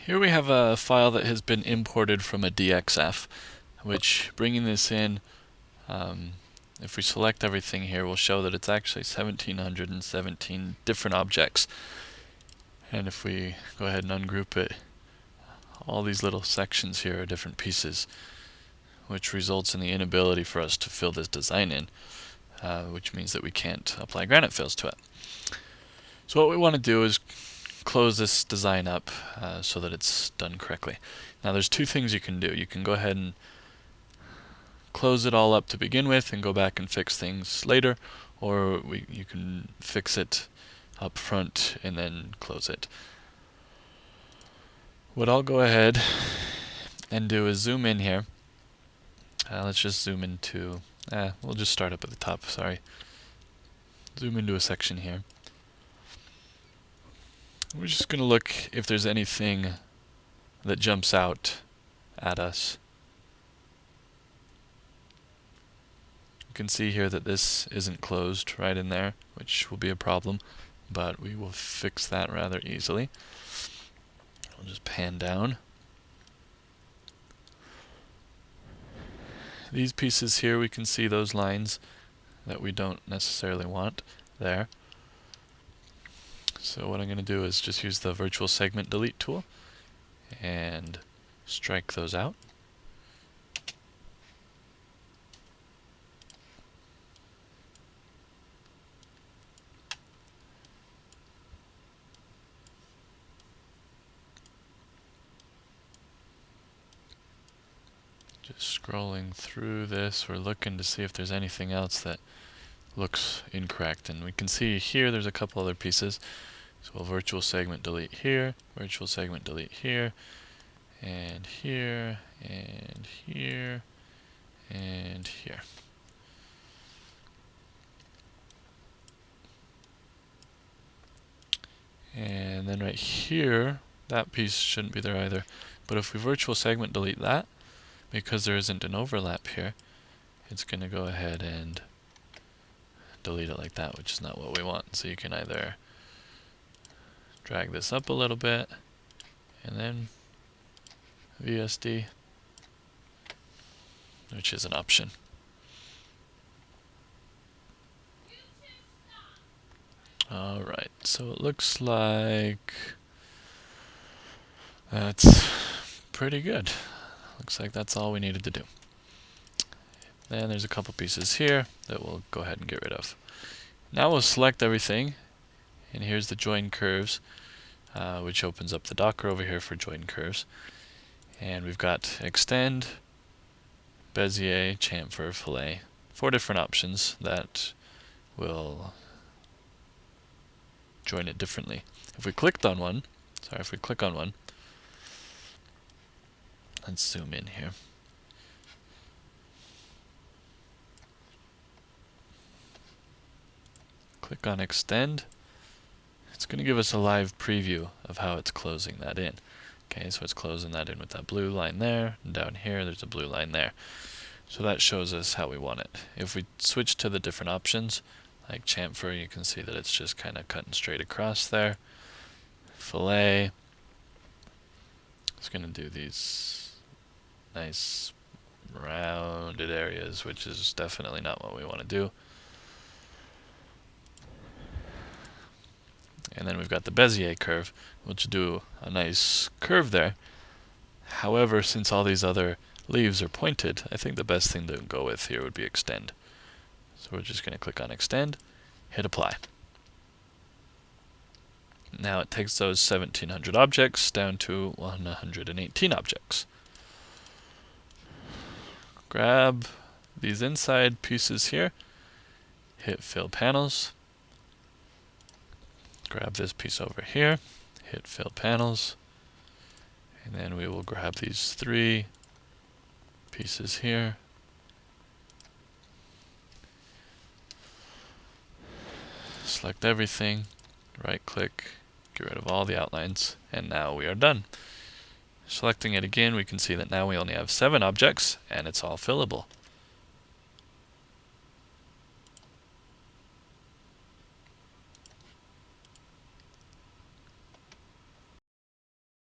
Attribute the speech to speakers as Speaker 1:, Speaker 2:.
Speaker 1: Here we have a file that has been imported from a DXF, which, bringing this in, if we select everything here, will show that it's actually 1717 different objects. And if we go ahead and ungroup it, all these little sections here are different pieces, which results in the inability for us to fill this design in, which means that we can't apply granite fills to it. So what we want to do is close this design up so that it's done correctly. Now there's two things you can do. You can go ahead and close it all up to begin with and go back and fix things later, or you can fix it up front and then close it. What I'll go ahead and do is zoom in here. Let's just zoom into, we'll just start up at the top, sorry. Zoom into a section here. We're just going to look if there's anything that jumps out at us. You can see here that this isn't closed right in there, which will be a problem, but we will fix that rather easily. I'll just pan down. These pieces here, we can see those lines that we don't necessarily want there. So what I'm going to do is just use the virtual segment delete tool and strike those out. Just scrolling through this, we're looking to see if there's anything else that looks incorrect. And we can see here there's a couple other pieces. So we'll virtual segment delete here, virtual segment delete here, and here, and here, and here. And then right here, that piece shouldn't be there either. But if we virtual segment delete that, because there isn't an overlap here, it's going to go ahead and delete it like that, which is not what we want. So you can either drag this up a little bit and then VSD, which is an option. Alright, so it looks like that's pretty good. Looks like that's all we needed to do. Then there's a couple pieces here that we'll go ahead and get rid of. Now we'll select everything, and here's the join curves, which opens up the Docker over here for join curves. And we've got extend, Bezier, chamfer, fillet, 4 different options that will join it differently. If we click on one, let's zoom in here. Click on extend. It's going to give us a live preview of how it's closing that in. Okay, so it's closing that in with that blue line there, and down here there's a blue line there. So that shows us how we want it. If we switch to the different options, like chamfer, you can see that it's just kind of cutting straight across there. Fillet, it's going to do these nice rounded areas, which is definitely not what we want to do. And then we've got the Bezier curve, which do a nice curve there. However, since all these other leaves are pointed, I think the best thing to go with here would be extend. So we're just going to click on extend, hit apply. Now it takes those 1700 objects down to 118 objects. Grab these inside pieces here, hit fill panels. Grab this piece over here, hit fill panels, and then we will grab these 3 pieces here. Select everything, right click, get rid of all the outlines, and now we are done. Selecting it again, we can see that now we only have 7 objects and it's all fillable.